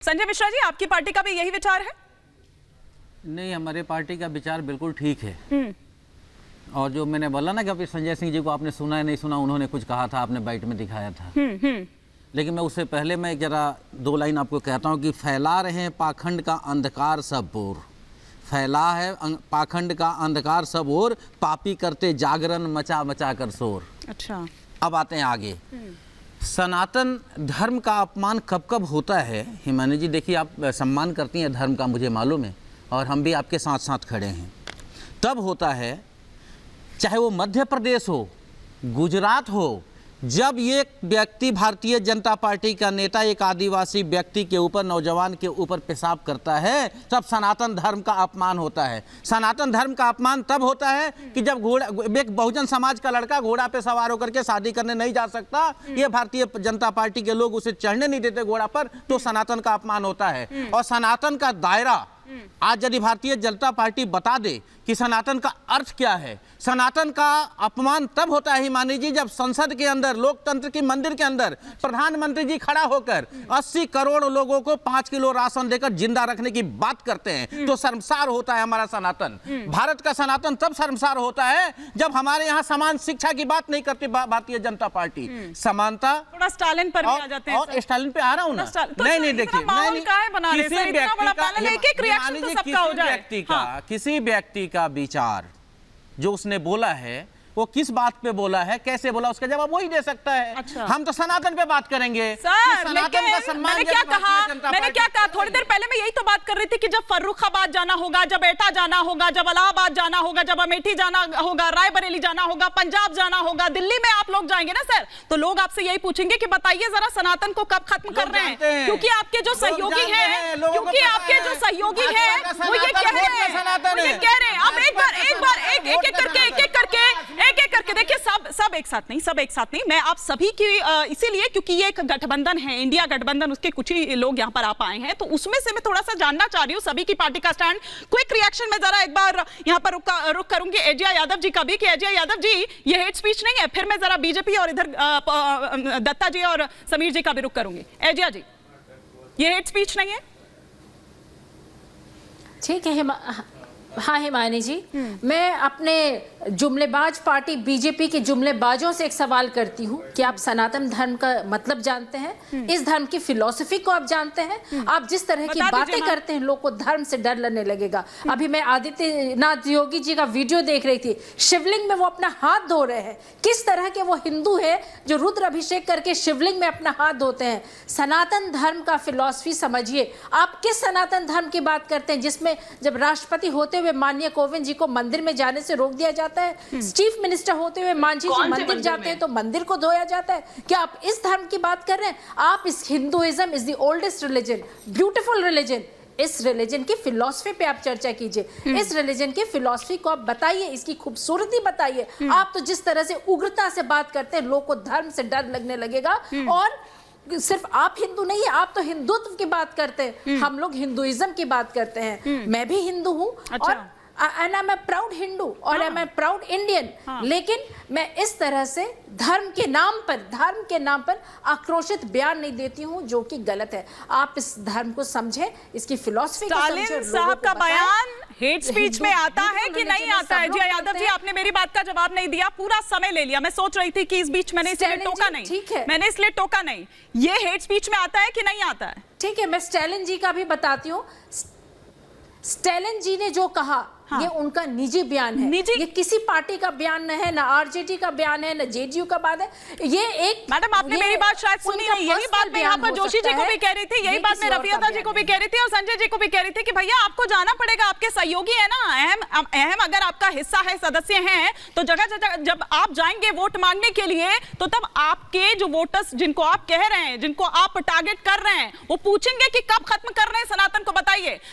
संजय मिश्रा जी, आपकी पार्टी का भी यही विचार है? नहीं, हमारे पार्टी का विचार बिल्कुल ठीक है। और जो मैंने बोला ना कि अभी संजय सिंह जी को आपने सुना है नहीं सुना, उन्होंने कुछ कहा था, आपने बाइट में दिखाया था। लेकिन मैं उससे पहले मैं जरा दो लाइन आपको कहता हूँ कि फैला रहे हैं पाखंड का अंधकार सब ओर, फैला है पाखंड का अंधकार सब ओर, पापी करते जागरण मचा मचा कर शोर। अच्छा, अब आते हैं आगे। सनातन धर्म का अपमान कब कब होता है? हिमानी जी देखिए, आप सम्मान करती हैं धर्म का, मुझे मालूम है, और हम भी आपके साथ साथ खड़े हैं। तब होता है चाहे वो मध्य प्रदेश हो, गुजरात हो, जब एक व्यक्ति भारतीय जनता पार्टी का नेता एक आदिवासी व्यक्ति के ऊपर, नौजवान के ऊपर पेशाब करता है, तब सनातन धर्म का अपमान होता है। सनातन धर्म का अपमान तब होता है कि जब एक बहुजन समाज का लड़का घोड़ा पे सवार होकर के शादी करने नहीं जा सकता, ये भारतीय जनता पार्टी के लोग उसे चढ़ने नहीं देते घोड़ा पर, तो सनातन का अपमान होता है। और सनातन का दायरा आज यदि भारतीय जनता पार्टी बता दे कि सनातन का अर्थ क्या है, सनातन का अपमान तब होता है हिमानी जी, जब संसद के अंदर, लोकतंत्र की मंदिर के अंदर प्रधानमंत्री जी खड़ा होकर 80 करोड़ लोगों को 5 किलो राशन देकर जिंदा रखने की बात करते हैं, तो शर्मसार होता है हमारा सनातन। भारत का सनातन तब शर्मसार होता है जब हमारे यहाँ समान शिक्षा की बात नहीं करती भारतीय जनता पार्टी। समानता, थोड़ा स्टालिन पर भी आ जाते हैं। और स्टालिन पे आ रहा हूँ ना, नहीं देखिए, किसी व्यक्ति का विचार जो उसने बोला है, वो किस बात पे बोला है, कैसे बोला, उसका जवाब वही दे सकता है। अच्छा। हम तो सनातन पे बात करेंगे। सर, सनातन का सम्मान। मैंने क्या कहा थोड़ी देर पहले, मैं यही तो बात कर रही थी कि जब फर्रुखाबाद जाना होगा, जब एटा जाना होगा, जब इलाहाबाद जाना होगा, जब अमेठी जाना होगा, रायबरेली जाना होगा, पंजाब जाना होगा, दिल्ली में आप लोग जाएंगे ना सर, तो लोग आपसे यही पूछेंगे कि बताइए जरा सनातन को कब खत्म कर रहे हैं? क्योंकि आपके जो सहयोगी हैं, वो ये कह रहे हैं। आप एक एक करके देखिए, सब एक साथ नहीं, मैं आप सभी की इसीलिए क्योंकि ये एक गठबंधन है, इंडिया गठबंधन, उसके कुछ ही लोग यहाँ पर आप आए हैं, तो उसमें से मैं थोड़ा सा जानना चाह रही हूँ सभी की पार्टी का स्टैंड। क्विक रिएक्शन में जरा एक बार यहाँ पर रुक करूंगी एजिया यादव जी का भी, कि एजिया यादव जी ये हेट स्पीच नहीं है। फिर मैं जरा बीजेपी और इधर दत्ता जी और समीर जी का भी रुक करूंगी। एजिया जी, ये हेट स्पीच नहीं है? ठीक है हाँ हिमानी जी, मैं अपने जुमलेबाज पार्टी बीजेपी के जुमलेबाजों से एक सवाल करती हूँ कि आप सनातन धर्म का मतलब जानते हैं? इस धर्म की फिलॉसफी को आप जानते हैं? आप जिस तरह की बातें करते हैं, लोग को धर्म से डर लगने लगेगा। अभी मैं आदित्यनाथ योगी जी का वीडियो देख रही थी, शिवलिंग में वो अपना हाथ धो रहे हैं। किस तरह के वो हिंदू है जो रुद्र अभिषेक करके शिवलिंग में अपना हाथ धोते हैं? सनातन धर्म का फिलॉसफी समझिए। आप किस सनातन धर्म की बात करते हैं जिसमें जब राष्ट्रपति होते हुए माननीय कोविंद जी को मंदिर में जाने से रोक दिया जाता है, चीफ मिनिस्टर होते हुए मांझी जी मंदिर जाते हैं तो मंदिर को धोया जाता है? क्या आप इस धर्म की बात कर रहे हैं? आप इस Hinduism is the oldest religion, beautiful religion, इस रिलीजन की फिलॉसफी पे आप चर्चा कीजिए। इस रिलीजन की फिलॉसफी को आप बताइए, इसकी खूबसूरती बताइए। आप तो जिस तरह से उग्रता से बात करते हैं, लोग को धर्म से डर लगने लगेगा। और सिर्फ आप हिंदू नहीं है, आप तो हिंदुत्व की बात करते हैं, हम लोग हिंदुइज्म की बात करते हैं। मैं भी हिंदू हूँ, और and I'm a proud Hindu और I'm a proud इंडियन, लेकिन मैं इस तरह से धर्म के नाम पर आक्रोशित बयान नहीं देती हूँ, जो कि गलत है। आप इस धर्म को समझें, इसकी फिलॉसफी को समझें। स्टालिन साहब का बयान हेट स्पीच में आता है कि नहीं आता है? जी यादव जी, आपने मेरी बात का जवाब नहीं दिया, पूरा समय ले लिया। मैं सोच रही थी कि इस बीच मैंने इसलिए टोका नहीं, ठीक है, मैंने इसलिए टोका नहीं। ये हेट स्पीच में आता है कि नहीं आता है? ठीक है, मैं स्टालिन जी का भी बताती हूँ। स्टालिन जी ने जो कहा, ये उनका निजी बयान है, ये किसी पार्टी का बयान न है, ना आरजेडी का बयान है, ना जेडीयू का बात है। ये एक, मैडम आपने मेरी बात शायद सुनी नहीं। यही बात मैं यहाँ पर जोशी जी को भी कह रही थी, यही बात मैं रफियादा जी को भी कह रही थी और संजय जी को भी कह रही थी कि भैया आपको जाना पड़ेगा, आपके सहयोगी है ना, अहम अगर आपका हिस्सा है, सदस्य हैं, तो जगह जब आप जाएंगे वोट मांगने के लिए, तो तब आपके जो वोटर्स जिनको आप कह रहे हैं, जिनको आप टारगेट कर रहे हैं, वो पूछेंगे कि कब खत्म कर रहे हैं सनातन को, बताइए।